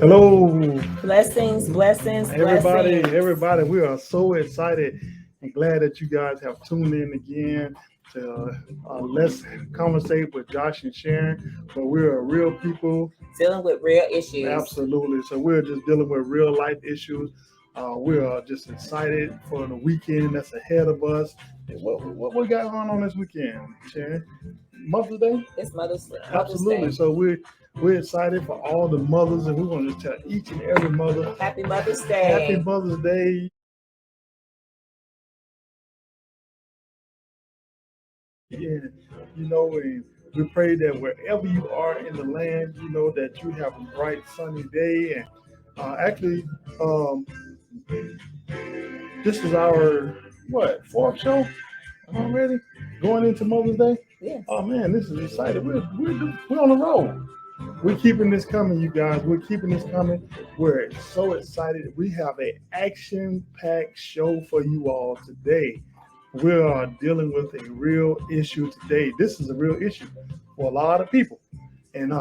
Hello, Blessings, blessings, everybody. blessings. Everybody, we are so excited and glad that you guys have tuned in again to Let's Conversate with Josh and Sharon. But we're real people, Dealing with real issues. absolutely. So we're just dealing with real life issues. We are just excited for the weekend that's ahead of us. What we got going on this weekend, Sharon? Mother's Day? It's Mother's Absolutely. Day. So we're excited for all the mothers, and we want to tell each and every mother Happy Mother's Happy Day. Mother's Day. And and we pray that wherever you are in the land, that you have a bright sunny day. And actually, um, this is our fourth show already going into Mother's Day. Yes. Oh man, this is exciting. We're on the road. We're keeping this coming, you guys. We're keeping this coming. We're so excited. We have an action-packed show for you all today. We are dealing with a real issue today. This is a real issue for a lot of people, and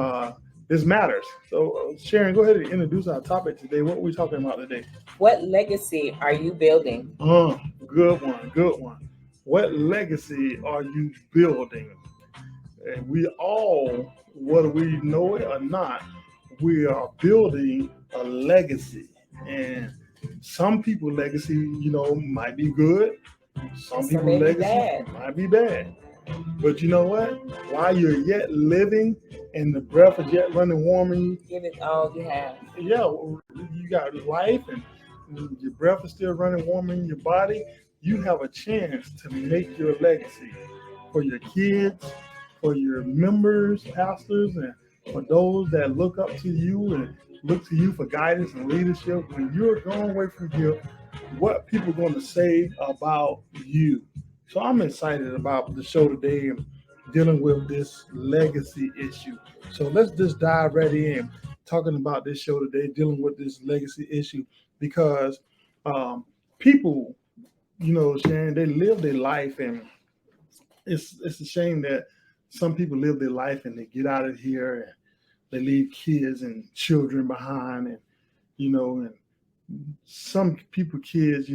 this matters. So, Sharon, go ahead and introduce our topic today. What are we talking about today? What legacy are you building? Good one, good one. What legacy are you building? And we all, whether we know it or not, we are building a legacy. And some people legacy, might be good. Some Some people may be legacy bad. might be bad. But you know what? While you're yet living and the breath is yet running warm in you, Give it all you have. yeah, you got life and your breath is still running warm in your body. You have a chance to make your legacy for your kids, for your members, pastors, and for those that look up to you and look to you for guidance and leadership. When you're going away from here, what people are going to say about you. So I'm excited about the show today and dealing with this legacy issue. So let's just dive right in talking about this show today, dealing with this legacy issue because people, Sharon, they live their life, and it's a shame that some people live their life and they get out of here and they leave kids and children behind, and and some people kids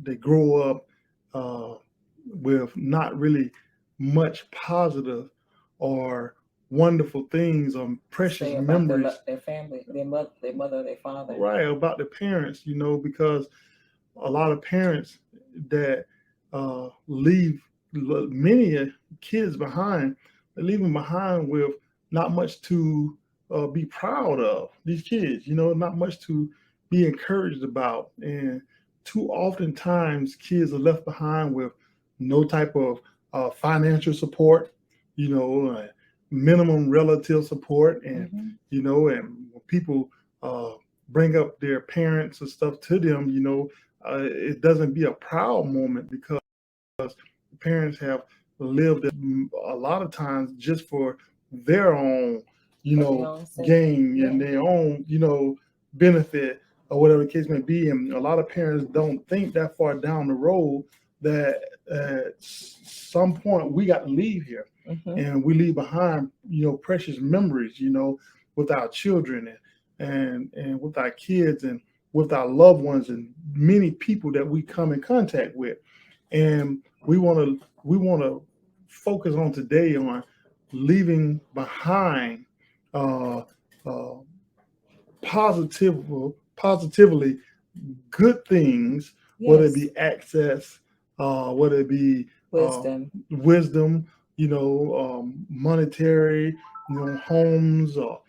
they grow up uh, with not really much positive or wonderful things or precious Say about memories, their family, their mother, their father. right, about the parents, because a lot of parents that leave many kids behind, they leave them behind with not much to be proud of. These kids, not much to be encouraged about, and too often times kids are left behind with no type of financial support, minimum relative support, and and when people uh, bring up their parents and stuff to them, it doesn't be a proud moment because parents have lived a lot of times just for their own, gain and their own, benefit or whatever the case may be. And a lot of parents don't think that far down the road that at some point we got to leave here, and we leave behind, precious memories, with our children and with our kids and with our loved ones and many people that we come in contact with. And we want to focus on today on leaving behind uh, uh, positively good things, whether it Yes. be access, whether it be wisdom, monetary, homes, or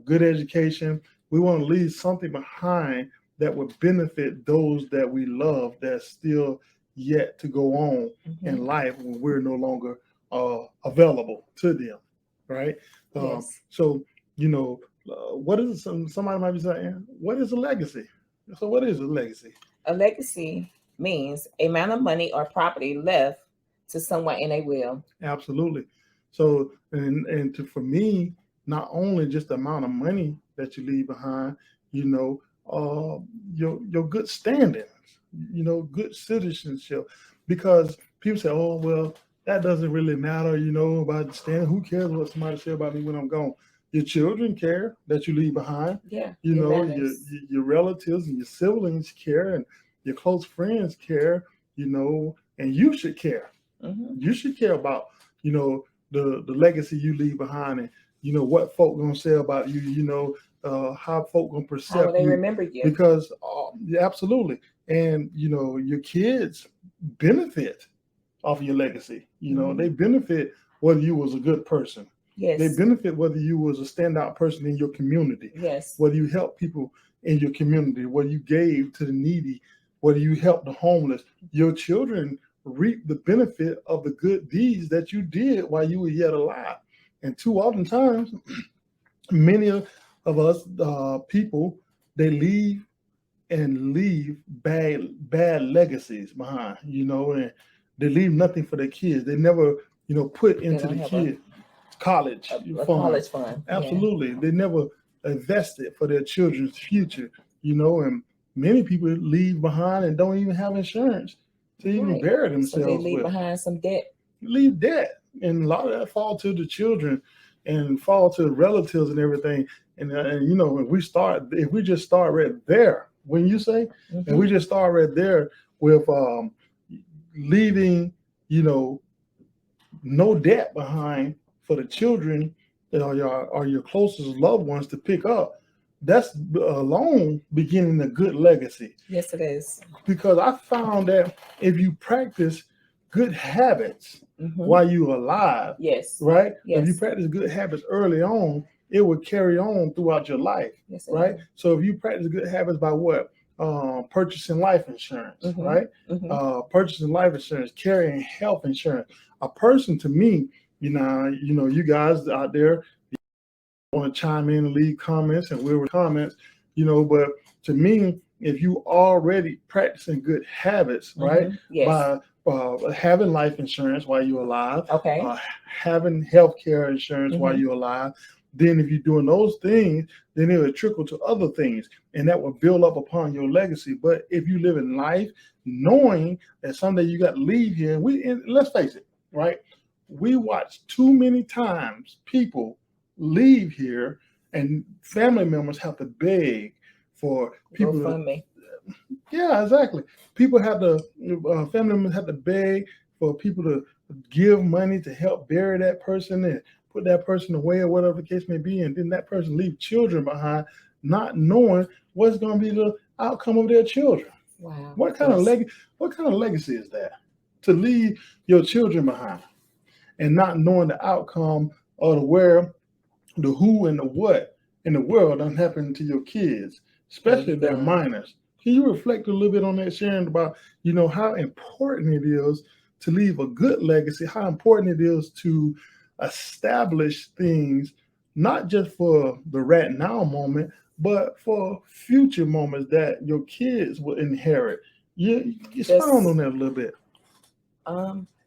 good education. We want to leave something behind that would benefit those that we love that's still yet to go on in life when we're no longer available to them, right? Yes. So, what is somebody might be saying, what is a legacy? So, what is a legacy? A legacy means a amount of money or property left to someone in a will. Absolutely. So, for me, not only just the amount of money that you leave behind, you know, uh, your good standings, good citizenship, because people say, oh well, that doesn't really matter, about the standing. Who cares what somebody say about me when I'm gone? Your children care that you leave behind. Yeah, You it know, matters. your relatives and your siblings care, and your close friends care. And you should care. Hmm. You should care about the legacy you leave behind, and what folk gonna say about you. How folk gonna How will perceive they you, remember you? because yeah, absolutely. And your kids benefit off of your legacy. They Hmm. benefit whether you was a good person. They Yes, benefit whether you was a standout person in your community, yes, whether you helped people in your community, whether you gave to the needy, whether you helped the homeless. Your children reap the benefit of the good deeds that you did while you were yet alive. And too often times, many of us people, they leave bad legacies behind, and they leave nothing for their kids. They never, put they into don't the have kid college a fund. college fund. Yeah, Absolutely. They never invested for their children's future, and many people leave behind and don't even have insurance to even right. bury So they themselves leave with. behind some debt. Leave debt. And a lot of that fall to the children and fall to the relatives and everything. And if we just start right there, when you say, and we Hmm. just start right there with leaving, you know, no debt behind for the children that are your closest loved ones to pick up. That's alone beginning a good legacy. Yes, it is. Because I found that if you practice good habits Hmm. while you're alive, Yes, right? If you yes, practice good habits early on, it will carry on throughout your life, yes, it right? will. So if you practice good habits by what? Purchasing life insurance, Hmm. right? Hmm. Purchasing life insurance, carrying health insurance. A person, to me, you guys out there want to chime in and leave comments, and we'll comments, but to me, if you already practicing good habits, right, Yes. by having life insurance while you're alive, Okay. having health care insurance while Hmm. you're alive, then if you're doing those things, then it will trickle to other things, and that will build up upon your legacy. But if you live in life knowing that someday you got to leave here, and let's face it, right, we watch too many times people leave here and family members have to beg for Go people to, fund me. yeah, exactly. People have to, family members have to beg for people to give money to help bury that person and put that person away or whatever the case may be. And then that person leave children behind, not knowing what's going to be the outcome of their children. Wow. What kind of Yes. what kind of legacy is that? To leave your children behind and not knowing the outcome or the where, the who and the what in the world done happened to your kids, When especially you if they're gone. minors. Can you reflect a little bit on that, Sharon, about how important it is to leave a good legacy, how important it is to establish things, not just for the right now moment, but for future moments that your kids will inherit. You expound on Just that a little bit.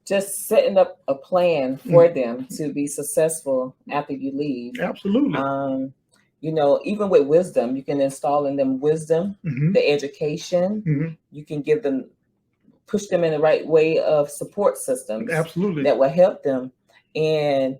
just setting up a plan for Mm, them to be successful after you leave. absolutely. Um, even with wisdom, you can install in them wisdom, Hmm. the education. Hmm. You can give them, push them in the right way of support systems Absolutely. that will help them. And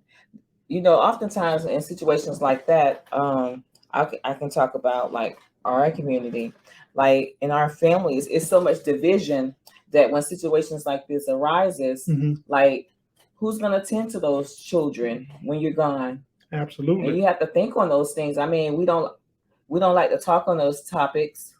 oftentimes in situations like that, I can talk about like our community, like in our families, it's so much division that when situations like this arises, Hmm. like who's going to tend to those children when you're gone? And Absolutely. you have to think on those things. I mean, we don't like to talk on those topics,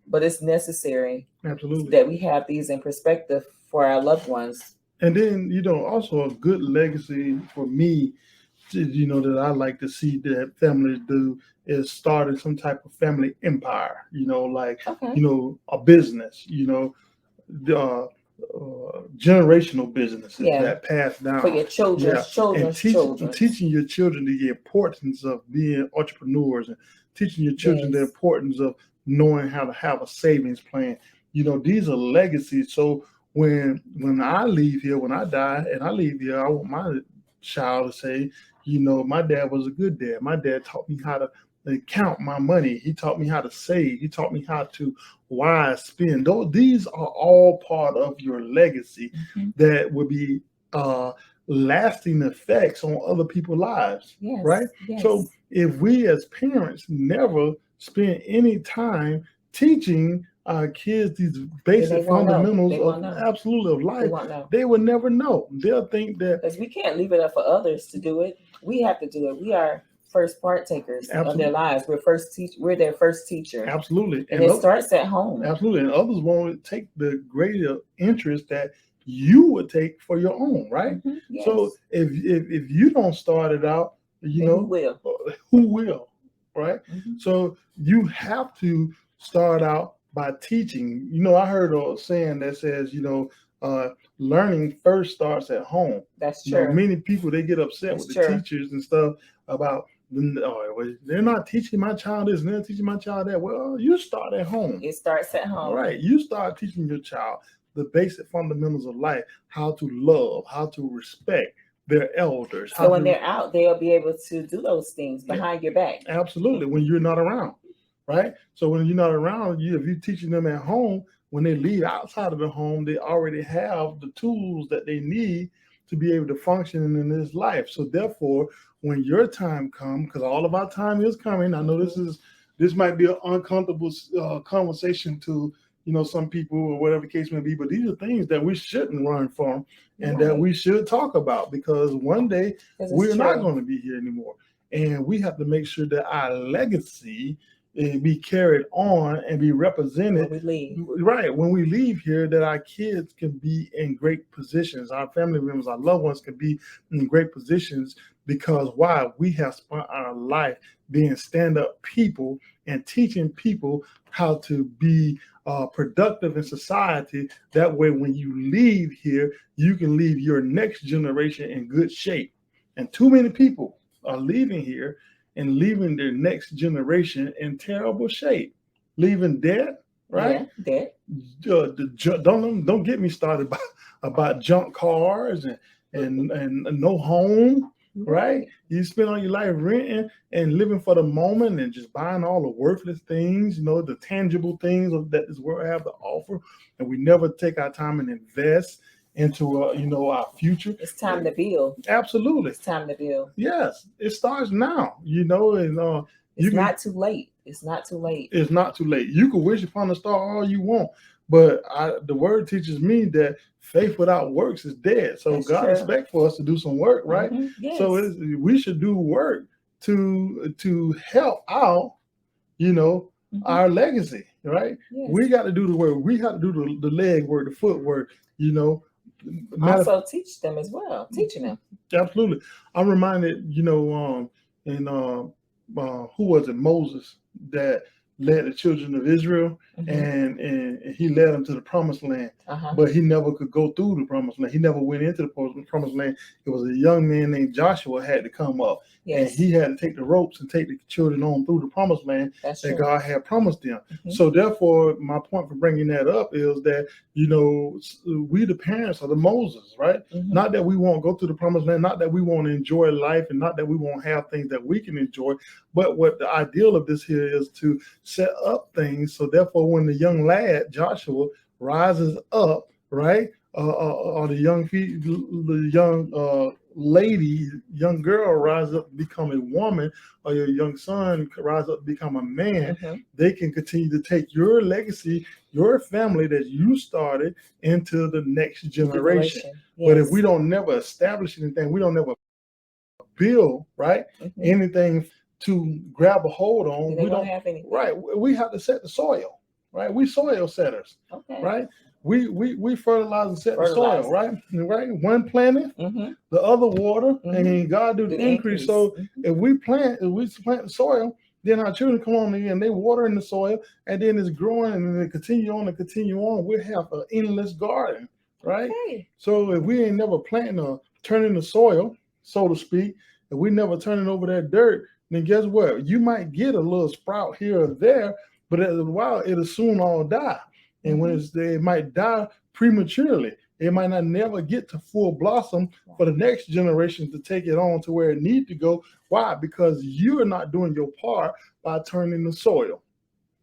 but it's necessary Absolutely. that we have these in perspective for our loved ones. And then, also a good legacy for me, that I like to see that families do is starting some type of family empire, like, Okay. a business, generational businesses Yeah. that pass For down. your Yeah. children's And children's children's. teaching your children the importance of being entrepreneurs, and teaching your children the Yes. importance of knowing how to have a savings plan. These are legacies. So when I leave here, when I die and I leave here, I want my child to say, my dad was a good dad. My dad taught me how to count my money. He taught me how to save. He taught me how to wise spend. These are all part of your legacy Mhm. that will be uh, lasting effects on other people's lives, Yes. right? Yes. So if we as parents never spend any time teaching our kids these basic fundamentals of absolutely of life, they will never know. They'll think that, because we can't leave it up for others to do it. We have to do it. We are first partakers of their lives. We're their first teacher. Absolutely. And it starts at home. Absolutely. And others won't take the greater interest that you would take for your own, right? Mm-hmm. Yes. So if you don't start it out, who will, right? Mm-hmm. So you have to start out by teaching. I heard a saying that says, learning first starts at home. That's true. Many people, they get upset with the teachers and stuff about, they're not teaching my child this and they're teaching my child that. Well, you start at home. It starts at home. Right. You start teaching your child the basic fundamentals of life, how to love, how to respect their elders. So when they're out, they'll be able to do those things behind your back. Absolutely. When you're not around, right? So when you're not around, if you're teaching them at home, when they leave outside of the home, they already have the tools that they need to be able to function in this life. So therefore, when your time comes, because all of our time is coming, I know this might be an uncomfortable conversation to some people or whatever the case may be, but these are things that we shouldn't run from and that we should talk about, because one day we're not going to be here anymore, and we have to make sure that our legacy be carried on and be represented when we leave here, that our kids can be in great positions, our family members, our loved ones can be in great positions, because we have spent our life being stand-up people and teaching people how to be productive in society. That way, when you leave here, you can leave your next generation in good shape. And too many people are leaving here and leaving their next generation in terrible shape, leaving debt, right? Yeah, debt. Don't get me started about junk cars and no home, right? You spend all your life renting and living for the moment and just buying all the worthless things, the tangible things that this world have to offer, and we never take our time and invest into our future. It's time to build. Absolutely, it's time to build. Yes, it starts now. And it's not too late. It's not too late. It's not too late. You can wish upon a star all you want, but the word teaches me that faith without works is dead. So God expects for us to do some work, right? Mm-hmm. Yes. So we should do work to help out, our legacy, right? Yes. We got to do the work. We have to do the leg work, the foot work, Also teach them as well. Teaching them. Absolutely. I'm reminded, who was it? Moses, that led the children of Israel, and he led them to the promised land, but he never could go through the promised land. He never went into the promised land. It was a young man named Joshua had to come up, and he had to take the ropes and take the children on through the promised land that God had promised them. So therefore, my point for bringing that up is that, we the parents are the Moses, right? Not that we won't go to the promised land, not that we won't enjoy life, and not that we won't have things that we can enjoy, but what the ideal of this here is to set up things. So therefore, when the young lad Joshua rises up, right, or the young lady, young girl rises up to become a woman, or your young son rises up to become a man, they can continue to take your legacy, your family that you started, into the next generation. But if we don't never establish anything, we don't never build, right, anything to grab a hold on, we don't have anything. Right, we have to set the soil, right? We soil setters, right? We fertilize and set the soil, right? One planted, the other water, and God do the increase. So if we plant the soil, then our children come on in and they water in the soil, and then it's growing and they continue on. We have an endless garden, right? So if we ain't never planting or turning the soil, so to speak, if we never turning over that dirt, then guess what? You might get a little sprout here or there, but after a while, it'll soon all die. And when it might die prematurely, it might not never get to full blossom for the next generation to take it on to where it needs to go. Why? Because you're not doing your part by turning the soil.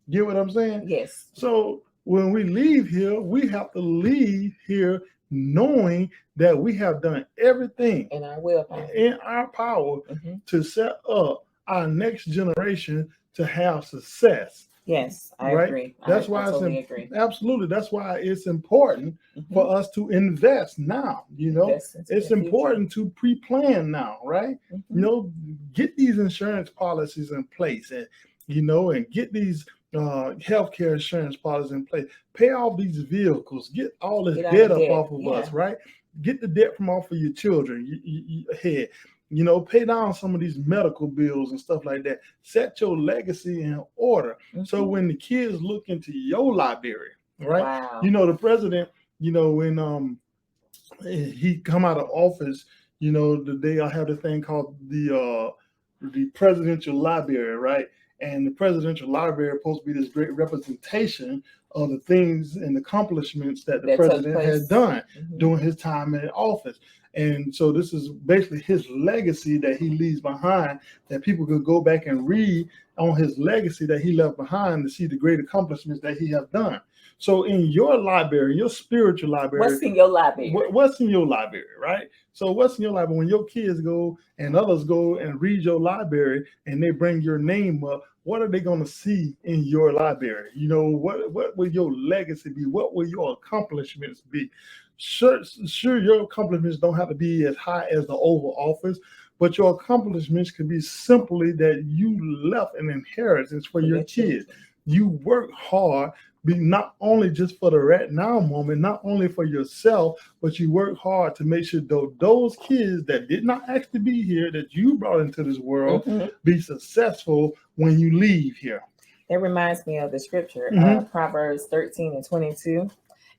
Get what I'm saying? Yes. So when we leave here, we have to leave here knowing that we have done everything in our willpower, in our power to set up our next generation to have success. Yes, I Right? agree. That's I why totally agree. absolutely. That's why it's important for us to invest now. It's important to pre-plan now, right? Get these insurance policies in place, and and get these healthcare insurance policies in place. Pay off these vehicles. Get all this debt up off of us, right? Get the debt from off of your children ahead. Pay down some of these medical bills and stuff like that. Set your legacy in order. So when the kids look into your library, right? Wow. The president, when he come out of office, today I have this thing called the presidential library, right? And the presidential library is supposed to be this great representation of the things and accomplishments that the president had done during his time in office. And so this is basically his legacy that he leaves behind, that people could go back and read on his legacy that he left behind to see the great accomplishments that he has done. So in your library, your spiritual library, what's in your library? What's in your library, right? So what's in your library? When your kids go and others go and read your library and they bring your name up, what are they going to see in your library? What will your legacy be? What will your accomplishments be? Sure, your accomplishments don't have to be as high as the Oval Office, but your accomplishments can be simply that you left an inheritance for your kids. You work hard, not only just for the right now moment, not only for yourself, but you work hard to make sure those kids that did not actually be here, that you brought into this world, be successful when you leave here. That reminds me of the scripture, Proverbs 13:22.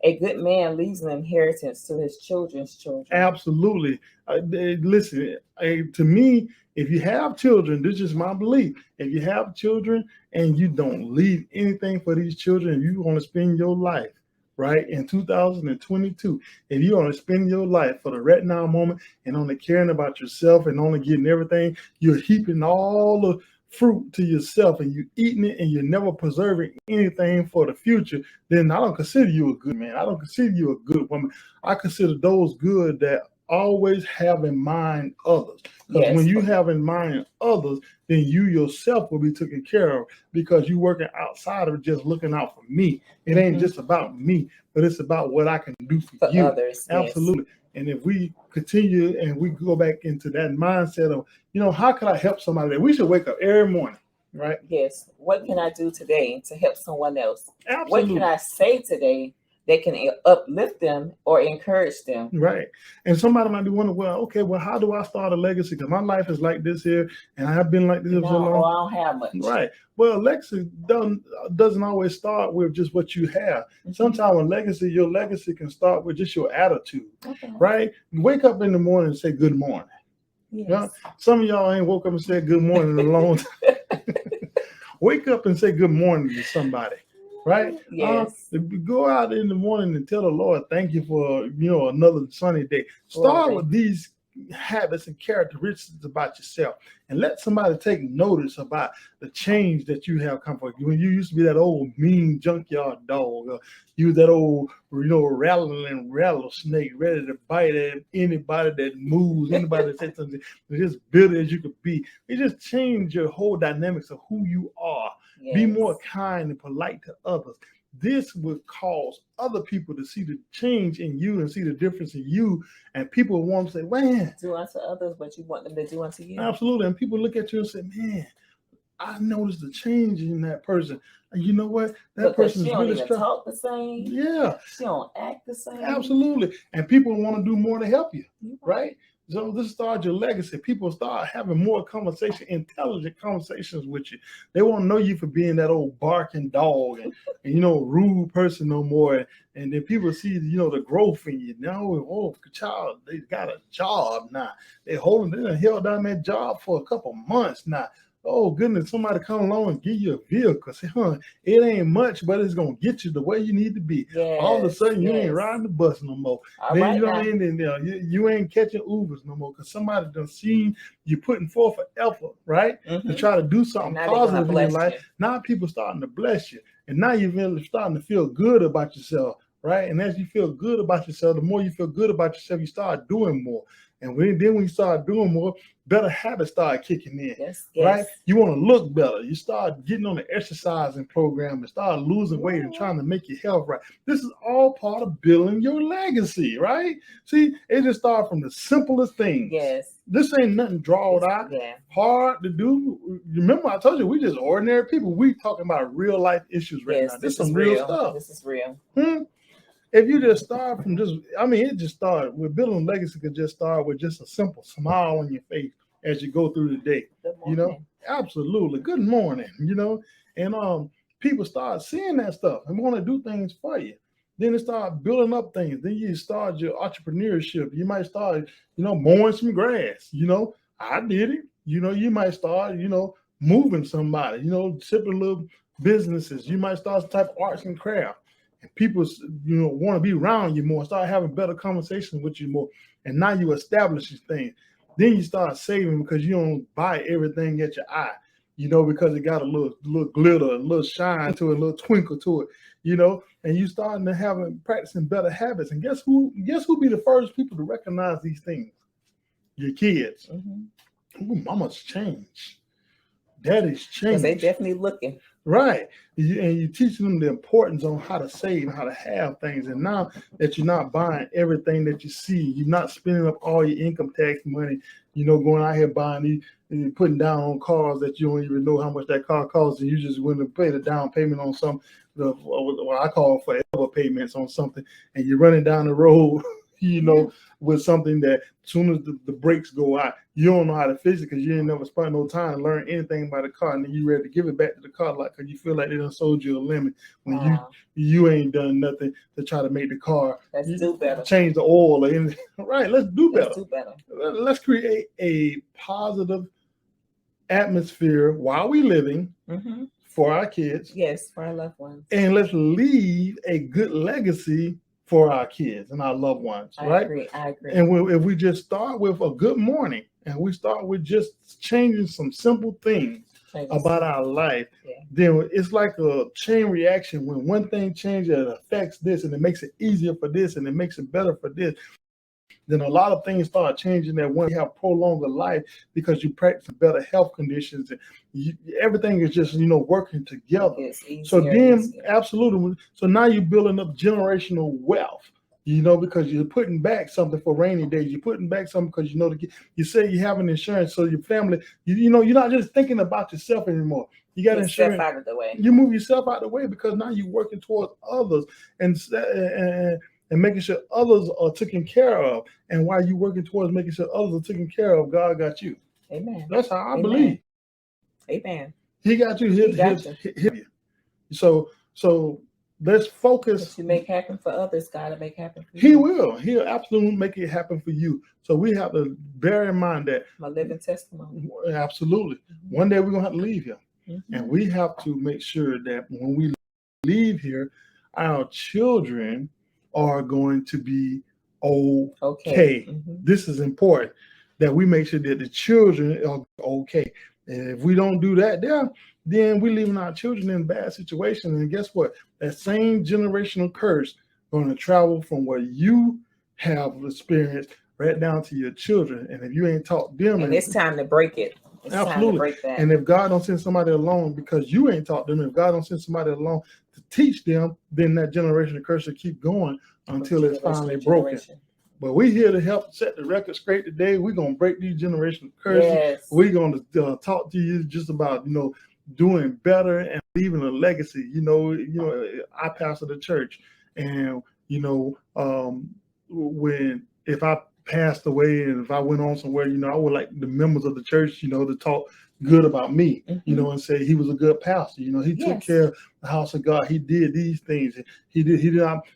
A good man leaves an inheritance to his children's children. Absolutely. Listen, to me, if you have children, this is my belief. If you have children and you don't leave anything for these children, you want to spend your life, right, in 2022, if you want to spend your life for the right now moment and only caring about yourself and only getting everything, you're heaping all the fruit to yourself and you eating it and you're never preserving anything for the future, then I don't consider you a good man. I don't consider you a good woman. I consider those good that always have in mind others. Because when you have in mind others, then you yourself will be taken care of, because you're working outside of just looking out for me. It ain't just about me, but it's about what I can do for you. Others. Absolutely. Yes. And if we continue and we go back into that mindset of, how can I help somebody? We should wake up every morning, right? Yes. What can I do today to help someone else? Absolutely. What can I say today that can uplift them or encourage them? Right. And somebody might be wondering, how do I start a legacy? Because my life is like this here, and I have been like this for so long. I don't have much. Right. Well, legacy doesn't always start with just what you have. Sometimes your legacy can start with just your attitude, right? Wake up in the morning and say good morning. Yes. Some of y'all ain't woke up and said good morning in a long time. Wake up and say good morning to somebody. Right? Yes. Go out in the morning and tell the Lord, thank you for, another sunny day. Start with these habits and characteristics about yourself, and let somebody take notice about the change that you have come from. When you used to be that old mean junkyard dog, you was that old, rattling rattlesnake ready to bite at anybody that moves, anybody that says something, just bitter as you could be. It just changed your whole dynamics of who you are. Yes. Be more kind and polite to others. This would cause other people to see the change in you and see the difference in you. And people want to say, man, do unto others what you want them to do unto you. Absolutely. And people look at you and say, man, I noticed the change in that person. And you know what? That person is really strong. She don't even talk the same. Yeah. She don't act the same. Absolutely. And people want to do more to help you, right? So this starts your legacy. People start having more intelligent conversations with you. They won't know you for being that old barking dog and rude person no more. And then people see, the growth in you. Now, child, they got a job now. They held down that job for a couple months now. Oh, goodness, somebody come along and give you a vehicle. Say, it ain't much, but it's going to get you the way you need to be. Yes, all of a sudden, you ain't riding the bus no more. Then you know what I mean? And, you ain't catching Ubers no more, because somebody done seen you putting forth an effort, right? To try to do something positive in your life. Now people starting to bless you. And now you're really starting to feel good about yourself, right? And as you feel good about yourself, the more you feel good about yourself, you start doing more. And when you start doing more, better habits start kicking in, right? You want to look better. You start getting on the exercising program and start losing weight and trying to make your health right. This is all part of building your legacy, right? See, it just starts from the simplest things. Yes. This ain't nothing drawn out, hard to do. Remember, I told you, we just ordinary people. We talking about real life issues right now. This is some real stuff. This is real. If you just start from it just started with building legacy could just start with just a simple smile on your face as you go through the day. Absolutely. Good morning, and people start seeing that stuff and want to do things for you. Then it start building up things. Then you start your entrepreneurship. You might start, mowing some grass. I did it. You might start, moving somebody, shipping little businesses. You might start some type of arts and craft. And people, want to be around you more, start having better conversations with you more. And now you establish these things. Then you start saving because you don't buy everything at your eye, because it got a little glitter, a little shine to it, a little twinkle to it, and you starting to practicing better habits. And guess who be the first people to recognize these things? Your kids. Ooh, mama's changed. Daddy's changed. Because they definitely looking. Right. And you're teaching them the importance on how to save and how to have things. And now that you're not buying everything that you see, you're not spending up all your income tax money, going out here buying these and putting down on cars that you don't even know how much that car costs. And you just want to pay the down payment on what I call forever payments on something. And you're running down the road, with something that as soon as the brakes go out, you don't know how to fix it because you ain't never spent no time to learn anything about the car, and then you ready to give it back to the car lot because you feel like they done sold you a lemon when you ain't done nothing to try to make the car do better. Change the oil or anything. Right, let's do better. Let's create a positive atmosphere while we living for our kids. Yes, for our loved ones. And let's leave a good legacy for our kids and our loved ones, right? I agree. And if we just start with a good morning and we start with just changing some simple things about our life, then it's like a chain reaction. When one thing changes, it affects this and it makes it easier for this and it makes it better for this. Then a lot of things start changing that when you have prolonged life because you practice better health conditions and everything is just, working together. So then, absolutely. So now you're building up generational wealth, because you're putting back something for rainy days. You're putting back something because you say you have an insurance. So your family, you're not just thinking about yourself anymore. You got insurance. Out of the way. You move yourself out of the way because now you're working towards others and making sure others are taken care of. And while you're working towards making sure others are taken care of, God got you. Amen. That's how I believe. Amen. He got you. He got you. So let's focus. What you make happen for others, God will make happen for you. He will. He'll absolutely make it happen for you. So we have to bear in mind that. My living testimony. Absolutely. One day we're going to have to leave here. And we have to make sure that when we leave here, our children are going to be okay. This is important that we make sure that the children are okay. And if we don't do that then we're leaving our children in bad situations. And guess what? That same generational curse going to travel from what you have experienced right down to your children. And if you ain't taught them, and it's time to break it. It's absolutely. Time to break that. And if God don't send somebody along because you ain't taught them, if God don't send somebody along to teach them, then that generational curse will keep going until it's finally broken. But we're here to help set the record straight today. We're going to break these generational curses. Yes. We're going to talk to you just about, doing better and leaving a legacy. I pastor the church, and, if I passed away and if I went on somewhere, I would like the members of the church, to talk good about me, and say he was a good pastor. He took care of the house of God. He did these things. He did not,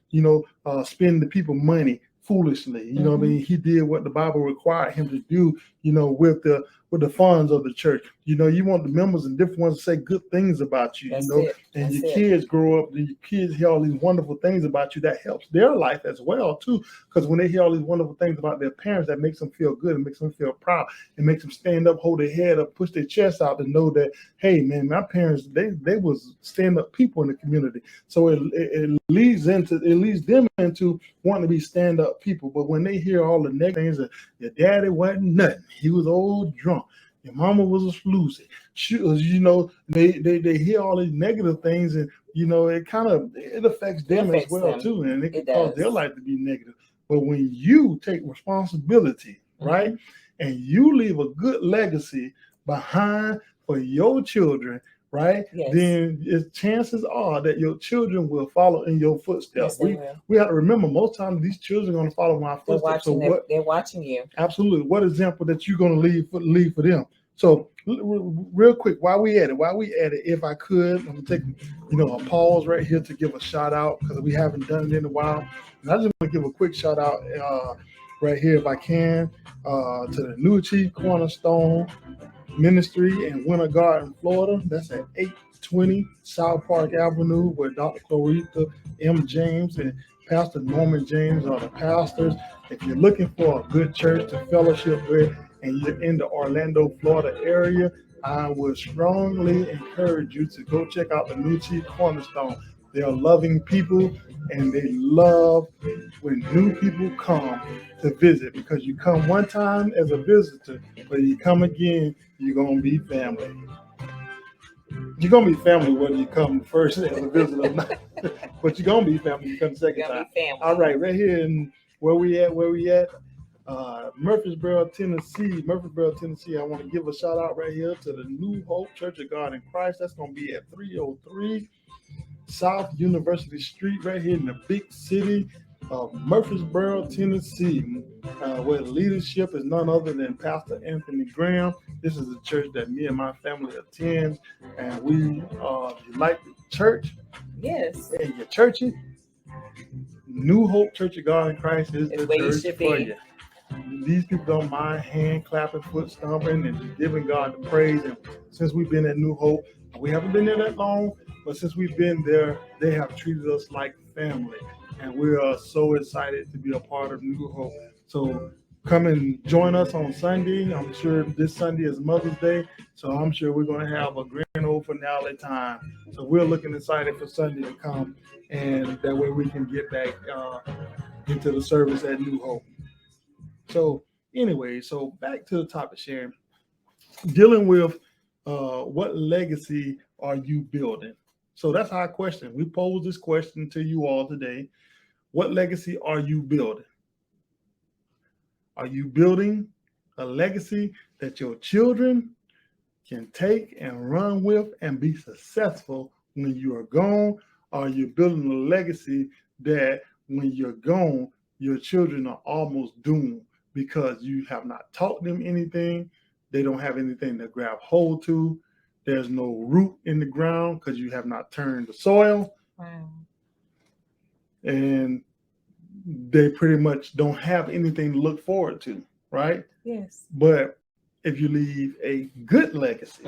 spend the people money foolishly. What I mean? He did what the Bible required him to do, with the funds of the church. You want the members and different ones to say good things about you. That's And That's your it. kids grow up, and your kids hear all these wonderful things about you. That helps their life as well too, because when they hear all these wonderful things about their parents, that makes them feel good and makes them feel proud. It makes them stand up, hold their head up, push their chest out, to know that, hey man, my parents, they was stand up people in the community. So it leads them into wanting to be stand up people. But when they hear all the negative things, that your daddy wasn't nothing, he was old drunk, your mama was a floozy, they hear all these negative things, and it affects them as well too, and it can cause their life to be negative. But when you take responsibility, right, and you leave a good legacy behind for your children, right, then chances are that your children will follow in your footsteps. We have to remember, most times these children are going to follow my footsteps. They're watching you. Absolutely. What example that you're going to leave for them? So real quick, while we at it, if I could, I'm going to take a pause right here to give a shout out, because we haven't done it in a while. And I just want to give a quick shout out right here, if I can, to the New Chief Cornerstone Ministry in Winter Garden, Florida. That's at 820 South Park Avenue, where Dr. Clarita M. James and Pastor Norman James are the pastors. If you're looking for a good church to fellowship with and you're in the Orlando, Florida area, I would strongly encourage you to go check out the New Chief Cornerstone. They are loving people, and they love when new people come to visit, because you come one time as a visitor, but you come again, you're going to be family. You're going to be family whether you come first as a visitor or not. But you're going to be family when you come the second time. All right, right here in where we at? Murfreesboro, Tennessee. I want to give a shout out right here to the New Hope Church of God in Christ. That's going to be at 303 South University Street, right here in the big city of Murfreesboro, Tennessee, where the leadership is none other than Pastor Anthony Graham. This is a church that me and my family attend, and we, you like the church? Yes. And you're churchy? New Hope Church of God in Christ is the church for you. These people don't mind hand clapping, foot stomping, and just giving God the praise. And since we've been at New Hope, we haven't been there that long, but since we've been there, they have treated us like family. And we are so excited to be a part of New Hope. So come and join us on Sunday. I'm sure this Sunday is Mother's Day, so I'm sure we're going to have a grand old finale time. So we're looking excited for Sunday to come, and that way we can get back into the service at New Hope. So anyway, so back to the topic, Sharon. Dealing with what legacy are you building? So that's our question. We pose this question to you all today. What legacy are you building? Are you building a legacy that your children can take and run with and be successful when you are gone? Or are you building a legacy that when you're gone, your children are almost doomed because you have not taught them anything? They don't have anything to grab hold to. There's no root in the ground because you have not turned the soil. Wow. And they pretty much don't have anything to look forward to, right? Yes. But if you leave a good legacy,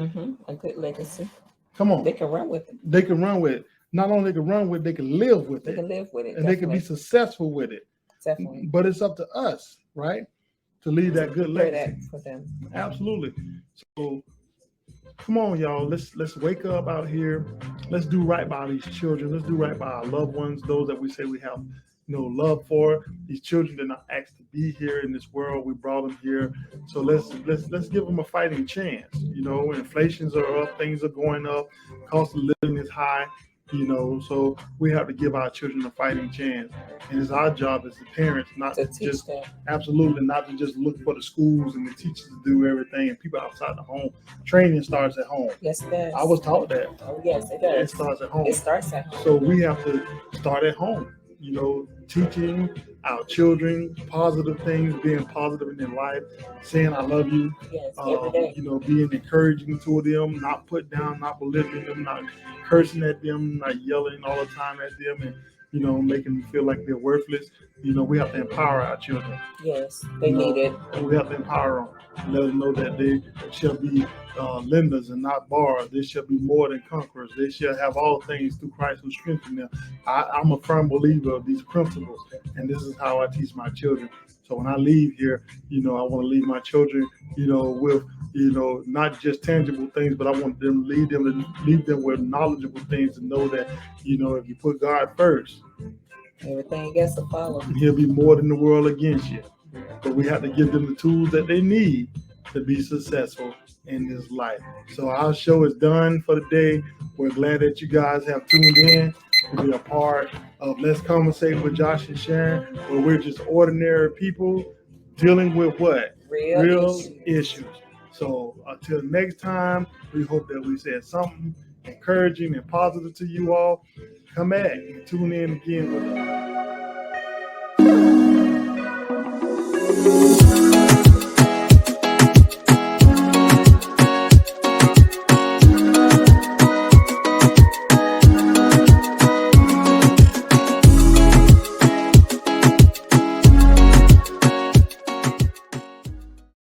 a good legacy, come on, they can run with it. They can run with it. Not only they can run with it, they can live with it. They can live with it, and they can be successful with it. Definitely. But it's up to us, right, to leave that good legacy for them. Absolutely. So come on, y'all. Let's wake up out here. Let's do right by these children. Let's do right by our loved ones, those that we say we have love for. These children did not ask to be here in this world. We brought them here. So let's give them a fighting chance. Inflations are up, things are going up, cost of living is high. So we have to give our children a fighting chance. And it's our job as the parents not to just them. Absolutely not to just look for the schools and the teachers to do everything and people outside the home. Training starts at home. Yes, it does. I was taught that. Oh, yes, it does. It starts at home. It starts at home. So we have to start at home. Teaching our children positive things, being positive in their life, saying I love you. Yes, every day. Being encouraging to them, not put down, not belittling them, not cursing at them, not yelling all the time at them, and making them feel like they're worthless. We have to empower our children. Yes, they need it. We have to empower them. Let them know that they shall be lenders and not borrowers. They shall be more than conquerors. They shall have all things through Christ who strengthens them. I'm a firm believer of these principles, and this is how I teach my children. So when I leave here, I want to leave my children, with, not just tangible things, but I want them leave them with knowledgeable things to know that, if you put God first, everything else to follow. He'll be more than the world against you. But we have to give them the tools that they need to be successful in this life. So our show is done for the day. We're glad that you guys have tuned in to be a part of Let's Conversate with Josh and Sharon, where we're just ordinary people dealing with what? Real issues. So until next time, we hope that we said something encouraging and positive to you all. Come back and tune in again with us.